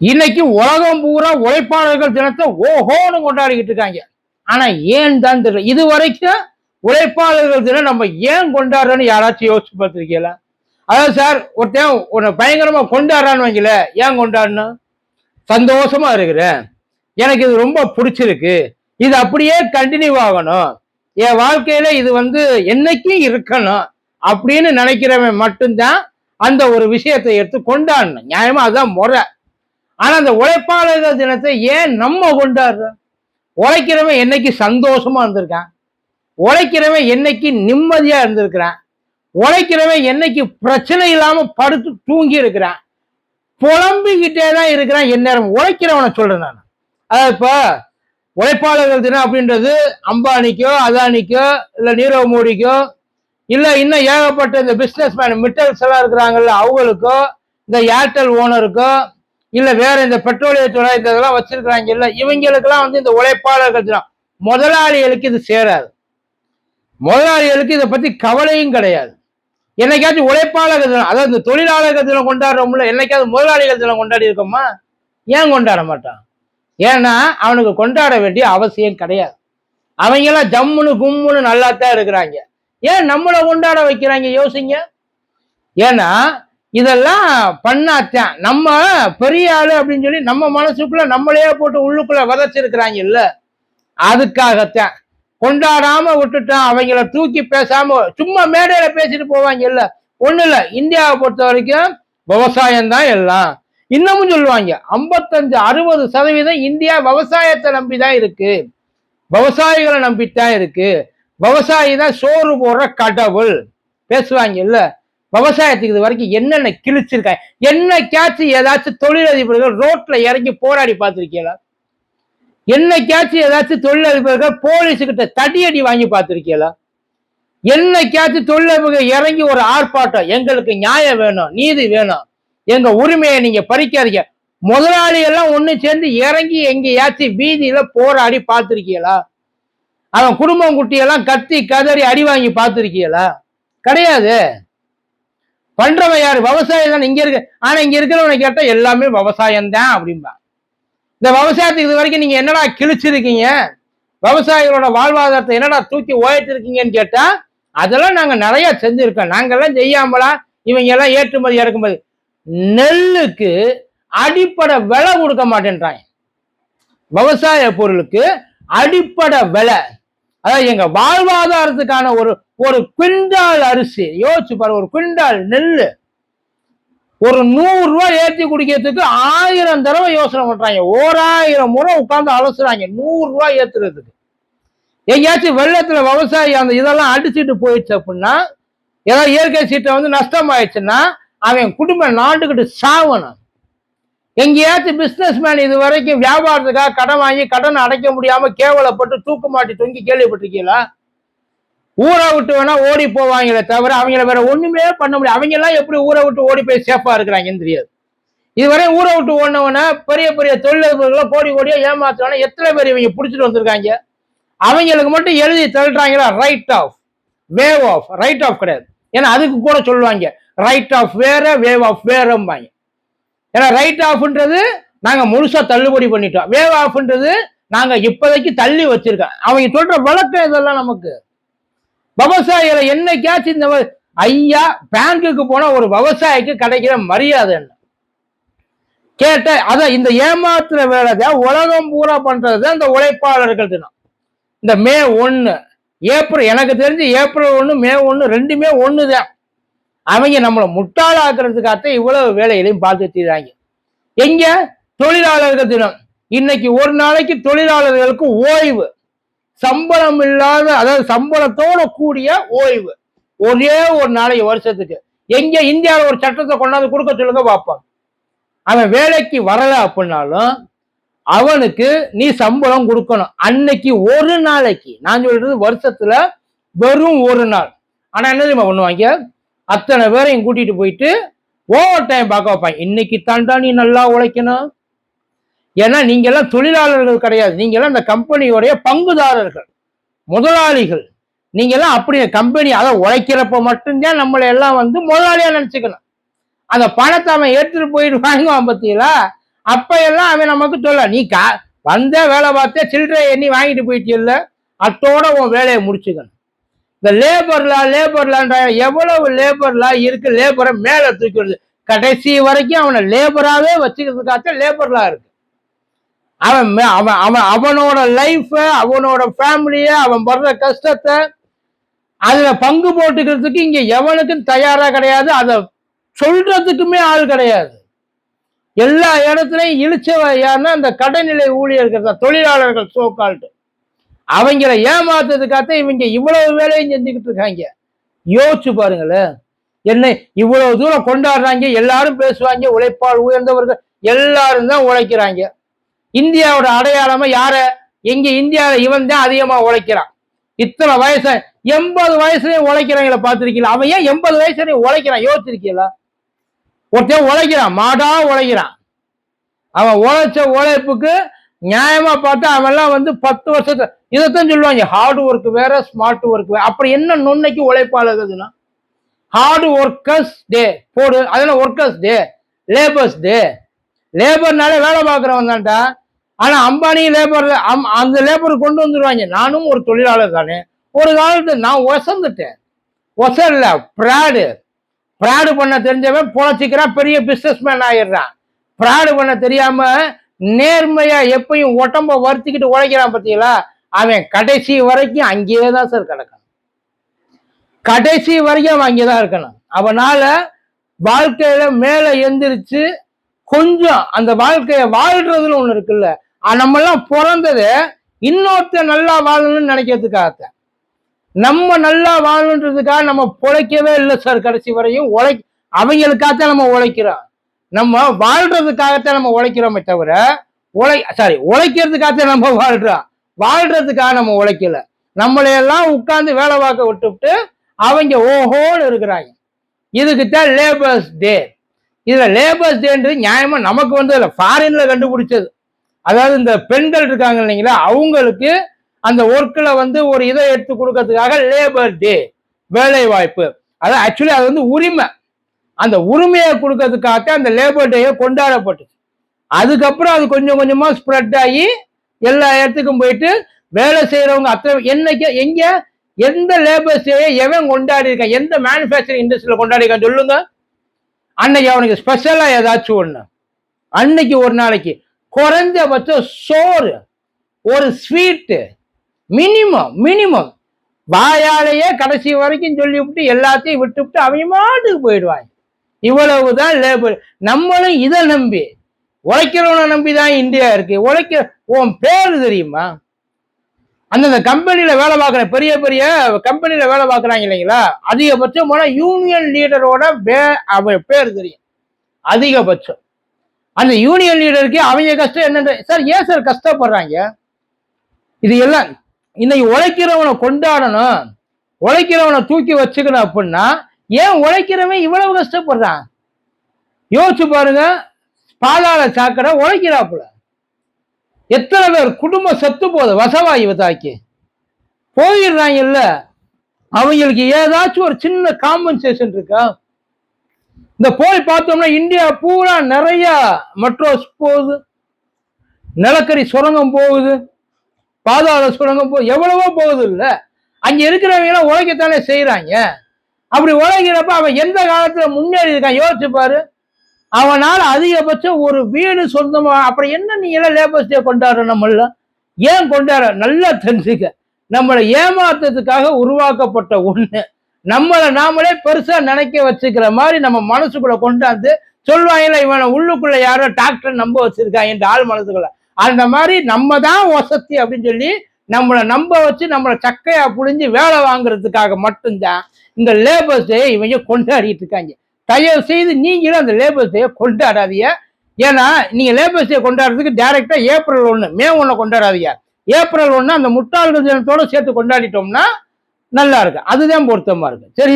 இன்னைக்கு உலகம் பூரா உழைப்பாளர்கள் தினத்தை ஓஹோன்னு கொண்டாடிக்கிட்டு இருக்காங்க. ஆனா ஏன் தான் தெரியல. இது வரைக்கும் உழைப்பாளர்கள் தினம் நம்ம ஏன் கொண்டாடுறோன்னு யாராச்சும் யோசிச்சு பார்த்திருக்கீங்களா? அதாவது சார் ஒருத்தன் உன்னை பயங்கரமா கொண்டாடுறான்னு வைங்கள, ஏன் கொண்டாடணும்? சந்தோஷமா இருக்கிறேன், எனக்கு இது ரொம்ப பிடிச்சிருக்கு, இது அப்படியே கண்டினியூ ஆகணும், என் வாழ்க்கையில இது என்னைக்கும் இருக்கணும் அப்படின்னு நினைக்கிறவன் மட்டும்தான் அந்த ஒரு விஷயத்தை எடுத்து கொண்டாடணும். நியாயமா அதுதான் முறை. ஆனா அந்த உழைப்பாளர்கள் தினத்தை ஏன் நம்ம கொண்டாடுறோம்? உழைக்கிறவன் என்னைக்கு சந்தோஷமா இருந்திருக்கான்? உழைக்கிறவன் என்னைக்கு நிம்மதியா இருந்திருக்கிறான்? உழைக்கிறவன் என்னைக்கு பிரச்சனை இல்லாம படுத்து தூங்கி இருக்கிறான்? புலம்பிக்கிட்டே தான் இருக்கிறான் எந்நேரம். உழைக்கிறவனை சொல்றேன் நான். அதாவது இப்ப உழைப்பாளர்கள் தினம் அப்படின்றது அம்பானிக்கோ அதானிக்கோ இல்ல நீரவ் மோடிக்கோ இல்ல இன்னும் ஏகப்பட்ட இந்த பிசினஸ் மேன் மிட்டல்ஸ் எல்லாம் இருக்கிறாங்கல்ல அவங்களுக்கோ, இந்த ஏர்டெல் ஓனருக்கோ, இல்ல வேற இந்த பெட்ரோலியத்துறை இந்த இதெல்லாம் வச்சிருக்கிறாங்க இல்ல, இவங்களுக்கெல்லாம் இந்த உழைப்பாளர்கள் தினம். முதலாளிகளுக்கு இது சேராது. முதலாளிகளுக்கு இதை பத்தி கவலையும் கிடையாது. என்னைக்காச்சும் உழைப்பாளர்கள் தினம், அதாவது இந்த தொழிலாளர்கள் தினம் கொண்டாடுறோம்ல, என்னைக்காவது முதலாளிகள் தினம் கொண்டாடி இருக்கோமா? ஏன் கொண்டாட மாட்டான்? ஏன்னா அவனுக்கு கொண்டாட வேண்டிய அவசியம் கிடையாது. அவங்க எல்லாம் ஜம்முன்னு கும்முன்னு நல்லாத்தான் இருக்கிறாங்க. ஏன் நம்மளை கொண்டாட வைக்கிறாங்க? யோசிங்க. ஏன்னா இதெல்லாம் பண்ணாத்தான் நம்ம பெரிய ஆளு அப்படின்னு சொல்லி நம்ம மனசுக்குள்ள நம்மளையே போட்டு உள்ளுக்குள்ள விதைச்சிருக்கிறாங்க இல்ல, அதுக்காகத்தான். கொண்டாடாம விட்டுட்டான், அவங்கள தூக்கி பேசாம சும்மா மேடையில பேசிட்டு போவாங்க இல்ல. ஒண்ணு இல்ல, இந்தியாவை பொறுத்த வரைக்கும் விவசாயம் தான் எல்லாம். இன்னமும் சொல்லுவாங்க 55-60% இந்தியா விவசாயத்தை நம்பிதான் இருக்கு, விவசாயிகளை நம்பித்தான் இருக்கு, விவசாயி தான் சோறு போடுற கடவுள் பேசுவாங்க இல்ல. விவசாயத்துக்கு இது வரைக்கும் என்னென்ன கிழிச்சிருக்காங்க? என்னைக்காச்சும் ஏதாச்சும் தொழிலதிபர்கள் ரோட்ல இறங்கி போராடி பார்த்திருக்கீங்களா? என்னைக்காச்சும் ஏதாச்சும் தொழிலதிபர்கள் போலீஸுக்கிட்ட தடியடி வாங்கி பார்த்திருக்கீங்களா? என்னைக்காச்சும் தொழிலதிபர்கள் இறங்கி ஒரு ஆர்ப்பாட்டம், எங்களுக்கு நியாயம் வேணும், நீதி வேணும், எங்க உரிமையை நீங்க பறிக்காதீங்க, முதலாளி எல்லாம் ஒண்ணு சேர்ந்து இறங்கி எங்கேயாச்சும் வீதியில போராடி பார்த்திருக்கீங்களா? அவன் குடும்பம் குட்டியெல்லாம் கத்தி கதறி அடி வாங்கி பார்த்திருக்கீங்களா? கிடையாது. பண்றவன் யாரு? விவசாயம் தான் இங்க இருக்கு. ஆனா இங்க இருக்கிறவனை கேட்டா எல்லாமே விவசாயம் தான் அப்படின்பா. இந்த விவசாயத்துக்கு இது வரைக்கும் நீங்க என்னடா கிழிச்சிருக்கீங்க, விவசாயிகளோட வாழ்வாதாரத்தை என்னடா தூக்கி உயர்த்திருக்கீங்கன்னு கேட்டா, அதெல்லாம் நாங்க நிறைய செஞ்சிருக்கோம். நாங்கெல்லாம் செய்யாமலா இவங்க எல்லாம் ஏற்றுமதி இறக்குமதி. நெல்லுக்கு அடிப்படை விலை கொடுக்க மாட்டேன்றாங்க. விவசாய பொருளுக்கு அடிப்படை விலை, அதாவது எங்க வாழ்வாதாரத்துக்கான ஒரு ஒரு குவிண்டால் அரிசி யோசிச்சு பாரு, ஒரு குவிண்டால் நெல்லு ஒரு 100 ரூபாய் ஏற்றி குடிக்கிறதுக்கு 1000 தடவை யோசனை பண்றாங்க. 1000 முறை உட்கார்ந்து அலசுறாங்க 100 ரூபாய் ஏத்துறதுக்கு. எங்கேயாச்சும் வெள்ளத்துல விவசாயி அந்த இதெல்லாம் அடிச்சுட்டு போயிடுச்சு அப்படின்னா, ஏதாவது இயற்கை சீட்டை நஷ்டம் ஆயிடுச்சுன்னா அவன் குடும்பம் நாட்டுக்கிட்டு சாவணும். எங்கேயாச்சும் பிசினஸ் மேன் இது வரைக்கும் வியாபாரத்துக்காக கடன் வாங்கி கடன் அடைக்க முடியாம கேவலப்பட்டு தூக்கு மாட்டி தொங்கி கேள்விப்பட்டிருக்கீங்களா? ஊரை விட்டு வேணா ஓடி போவாங்களே தவிர அவங்கள வேற ஒண்ணுமே பண்ண முடியாது. அவங்க எல்லாம் எப்படி ஊரை விட்டு ஓடி போய் சேஃபா இருக்கிறாங்கன்னு தெரியாது. இதுவரை ஊரை விட்டு ஓடினவன பெரிய பெரிய தொழிலதிபர்களை கோடி கோடியா ஏமாத்துறான எத்தனை பேர் இவங்க பிடிச்சிட்டு வந்திருக்காங்க. அவங்களுக்கு மட்டும் எழுதி தள்ளுறாங்களா write off, wave off. Write off கிடையாது. ஏன்னா அதுக்கு கூட சொல்லுவாங்க ரைட் ஆஃப் வேற, வேவ் ஆஃப் வேறம்பாங்க. ஏன்னா ரைட் ஆஃப்ன்றது நாங்க முழுசா தள்ளுபடி பண்ணிட்டோம், வேவ் ஆஃப்ன்றது நாங்க இப்போதைக்கு தள்ளி வச்சிருக்கோம். அவங்க சொல்ற வழக்கம் இதெல்லாம் நமக்கு. விவசாயிகளை என்னைக்காச்சும் இந்த ஐயா பேங்குக்கு போன ஒரு விவசாயிக்கு கிடைக்கிற மரியாதை என்ன கேட்ட, அத இந்த ஏமாத்துற வேலை உலகம் பூரா பண்றது இந்த உழைப்பாளர்கள் தினம். இந்த மே 1 ஏப்ரல், எனக்கு தெரிஞ்சு ஏப்ரல் 1 மே 1 ரெண்டுமே ஒண்ணுதான். அவங்க நம்மளை முட்டாளாக்குறதுக்காக இவ்வளவு வேலைகளையும் பார்த்துட்டாங்க. எங்க தொழிலாளர்கள் தினம் இன்னைக்கு ஒரு நாளைக்கு தொழிலாளர்களுக்கு ஓய்வு, சம்பளம் இல்லாத, அதாவது சம்பளத்தோட கூடிய ஓய்வு ஒரே ஒரு நாளைக்கு வருஷத்துக்கு. எங்க இந்தியாவில் ஒரு சட்டத்தை கொண்டாந்து கொடுக்க சொல்லுங்க பார்ப்போம். அவன் வேலைக்கு வரல அப்படின்னாலும் அவனுக்கு நீ சம்பளம் கொடுக்கணும். அன்னைக்கு ஒரு நாளைக்கு, நான் சொல்றது வருஷத்துல வெறும் ஒரு நாள். ஆனா என்ன தெரியுமா பண்ணுவாங்க, அத்தனை பேரையும் கூட்டிட்டு போயிட்டு ஓவர் டைம் பார்க்க வைப்பாங்க. இன்னைக்கு தாண்டா நீ நல்லா உழைக்கணும். ஏன்னா நீங்க எல்லாம் தொழிலாளர்கள் கிடையாது, நீங்க எல்லாம் இந்த கம்பெனியோடைய பங்குதாரர்கள், முதலாளிகள். நீங்க எல்லாம் அப்படி கம்பெனி அதை உழைக்கிறப்ப மட்டும்தான் நம்மளை எல்லாம் முதலாளியா நினைச்சுக்கணும். அந்த பணத்தை அவன் ஏற்றுட்டு போயிட்டு வாங்குவான் பத்தியா, அப்ப எல்லாம் அவன் நமக்கு சொல்ல, நீ வந்த வேலை பார்த்த சில்லறை எண்ணி வாங்கிட்டு போயிட்டியல்ல, அத்தோட உன் வேலையை முடிச்சுக்கணும். இந்த லேபர்லா எவ்வளவு லேபர்லா இருக்கு, லேபரை மேல தூக்கிறது, கடைசி வரைக்கும் அவனை லேபராகவே வச்சுக்கிறதுக்காக லேபர்லா இருக்கு. அவன் அவன் அவன் அவனோட லைஃப, அவனோட ஃபேமிலிய, அவன் படுற கஷ்டத்தை அதுல பங்கு போட்டுக்கிறதுக்கு இங்க எவனுக்கும் தயாரா கிடையாது. அதை சொல்றதுக்குமே ஆள் கிடையாது. எல்லா இடத்துலையும் இழிச்சவ யாருன்னா அந்த கடைநிலை ஊழியர்கள் தான், தொழிலாளர்கள் சோக்கால்ட்டு. அவங்கள ஏமாத்துறதுக்காக இவங்க இவ்வளவு வேலையும் செஞ்சுக்கிட்டு இருக்காங்க. யோசிச்சு பாருங்களேன், என்னை இவ்வளவு தூரம் கொண்டாடுறாங்க, எல்லாரும் பேசுவாங்க, உழைப்பால் உயர்ந்தவர்கள் எல்லாரும் தான் உழைக்கிறாங்க. இந்தியாவோட அடையாளமா யார, எங்க இந்தியாவில இவன் தான் அதிகமா உழைக்கிறான். இத்தனை வயசு 80 வயசுலயும் உழைக்கிறாங்கள பாத்திருக்கீங்களா? அவன் ஏன் 80 வயசுலயும் உழைக்கிறான் யோசிச்சிருக்கீங்களா? ஒருத்தன் உழைக்கிறான், மாடா உழைக்கிறான். அவன் உழைச்ச உழைப்புக்கு நியாயமா பார்த்தா அவன்லாம் 10 வருஷத்துல இதைத்தான் சொல்லுவாங்க, ஹார்ட் ஒர்க் வேற ஸ்மார்ட் ஒர்க் வேற. அப்படி என்ன நுண்ணைக்கு உழைப்பாளர்கள்னா, ஹார்ட் ஒர்க்கர்ஸ் டே போடு, அதெல்லாம் ஒர்க்கர்ஸ் டே, லேபர்ஸ் டே. லேபர்னாலே வேலை பார்க்குறவன் தான்டா. ஆனா அம்பானி லேபர், அந்த லேபர் கொண்டு வந்துருவாங்க. நானும் ஒரு தொழிலாளர் தானே. ஒரு காலத்து நான் ஒசந்துட்டேன். ஒசல்ல பிராடு பண்ண தெரிஞ்சவன் பொழைச்சிக்கிறான், பெரிய பிசினஸ் மேன் ஆயிடுறான். பிராடு பண்ண தெரியாம நேர்மையா எப்பயும் உடம்ப வருத்திக்கிட்டு உழைக்கிறான் பார்த்தீங்களா, அவன் கடைசி வரைக்கும் அங்கேயே தான் சார் கிடக்கணும். கடைசி வரைக்கும் அவன் அங்கேதான் இருக்கணும். அவனால வாழ்க்கையில மேல எந்திரிச்சு கொஞ்சம் அந்த வாழ்க்கைய வாழ்றதுன்னு ஒண்ணு இருக்குல்ல, நம்ம எல்லாம் பிறந்தது இன்னொருத்த நல்லா வாழணும்னு நினைக்கிறதுக்காக. நம்ம நல்லா வாழணுன்றதுக்காக நம்ம பொழைக்கவே இல்லை சார். கடைசி வரையும் அவங்களுக்காகத்தான் நம்ம உழைக்கிறோம். நம்ம வாழ்றதுக்காகத்தான் நம்ம உழைக்கிறோமே தவிர உழைக்கிறதுக்காகத்தான் நம்ம வாழ்றதுக்காக நம்ம உழைக்கல. நம்மளையெல்லாம் உட்கார்ந்து வேலை பார்க்க விட்டுவிட்டு அவங்க ஓஹோன்னு இருக்கிறாங்க. இதுக்குத்தான் லேபர்ஸ் டே. இதுல லேபர்ஸ் டேன்றது நியாயமா நமக்கு ஃபாரின்ல கண்டுபிடிச்சது. அதாவது இந்த பெண்கள் இருக்காங்க இல்லைங்களா, அவங்களுக்கு அந்த ஒர்க்ல ஒரு இதை எடுத்து கொடுக்கறதுக்காக லேபர் டே, வேலை வாய்ப்பு. அதாவது ஆக்சுவலி அது உரிமை. அந்த உரிமையை கொடுக்கறதுக்காக அந்த லேபர் டேயை கொண்டாடப்பட்டுச்சு. அதுக்கப்புறம் அது கொஞ்சம் கொஞ்சமா ஸ்ப்ரெட் ஆகி எல்லா இடத்துக்கும் போயிட்டு வேலை செய்யறவங்க என்னைக்கு எங்க எந்த லேபர்ஸ் டேயை எவன் கொண்டாடி இருக்கான், எந்த மேனுஃபேக்சரிங் இண்டஸ்ட்ரியில கொண்டாடி இருக்கான்னு சொல்லுங்க. அன்னைக்கு அவனுக்கு ஸ்பெஷலா ஏதாச்சும் ஒண்ணு, அன்னைக்கு ஒரு நாளைக்கு குறைஞ்சபட்சம் சோறு, ஒரு ஸ்வீட்டு, மினிமம் வாயாலேயே கடைசி வரைக்கும் சொல்லிவிட்டு எல்லாத்தையும் விட்டுவிட்டு அவங்க மாட்டுக்கு போயிடுவாங்க. இவ்வளவுதான் லேபர். நம்மளும் இதை நம்பி உழைக்கிறவனை நம்பிதான் இந்தியா இருக்கு. உன் பேரு தெரியுமா? அந்தந்த கம்பெனியில வேலை பார்க்குற பெரிய பெரிய கம்பெனியில வேலை பார்க்குறாங்க இல்லைங்களா, அதிகபட்சம் போனா யூனியன் லீடரோட பேர் தெரியும் அதிகபட்சம். அந்த யூனியன் லீடருக்கு அவங்க கஷ்டம் என்னன்ற சார், ஏன் சார் கஷ்டப்படுறாங்க? இது எல்லாம் இன்னைக்கு உழைக்கிறவனை கொண்டாடணும், உழைக்கிறவனை தூக்கி வச்சுக்கணும் அப்படின்னா ஏன் உழைக்கிறவன் இவ்வளவு கஷ்டப்படுறான்? யோசிச்சு பாருங்க. பாதாள சாக்கடை உழைக்கிறாப்புல எத்தனை பேர் குடும்பம் செத்து போகுது, வசவாயு தாக்கி போயிடுறாங்க. இல்ல அவங்களுக்கு ஏதாச்சும் ஒரு சின்ன காம்பன்சேஷன் இருக்கா? இந்த போய் பார்த்தோம்னா இந்தியா பூரா நிறைய மெட்ரோஸ் போகுது, நிலக்கரி சுரங்கம் போகுது, பாதாள சுரங்கம் போகுது, எவ்வளவோ போகுது. இல்ல அங்க இருக்கிறவங்க எல்லாம் உழைக்கத்தானே செய்யறாங்க. அப்படி உழைக்கிறப்ப அவன் எந்த காலத்துல முன்னேறி இருக்கான் யோசிச்சு பாரு. அவனால அதிகபட்சம் ஒரு வீடு சொந்தமா. அப்புறம் என்ன நீ எல்லாம் லேபர்ஸ் டே கொண்டாடுற? நம்மள ஏன் கொண்டாட? நல்லா தெரிஞ்சுக்க, நம்மளை ஏமாத்துறதுக்காக உருவாக்கப்பட்ட ஒண்ணு. நம்மளை நாமளே பெருசா நினைக்க வச்சுக்கிற மாதிரி நம்ம மனசுக்குள்ள கொண்டாந்து சொல்லுவாங்கல்ல, இவனை உள்ளுக்குள்ள யாரோ டாக்டர் நம்ப வச்சிருக்காங்க ஆள் மனசுக்குள்ள. அந்த மாதிரி நம்ம தான் வசதி அப்படின்னு சொல்லி நம்மளை நம்ப வச்சு நம்மளை சக்கையா புழிஞ்சு வேலை வாங்குறதுக்காக மட்டும்தான் இந்த லேபர்ஸ் டே இவங்க கொண்டாடிட்டு இருக்காங்க. தயவு செய்து நீங்களும் அந்த லேபர்ஸ் டே கொண்டாடாதீங்க. ஏன்னா நீங்க லேபர்ஸ் டே கொண்டாடுறதுக்கு டைரக்டா ஏப்ரல் 1 மே 1 கொண்டாடாதீங்க. ஏப்ரல் 1 அந்த முட்டாள்கள் தினத்தோட சேர்த்து கொண்டாடிட்டோம்னா நல்லா இருக்கு. அதுதான் பொருத்தமா இருக்கு. சரியா?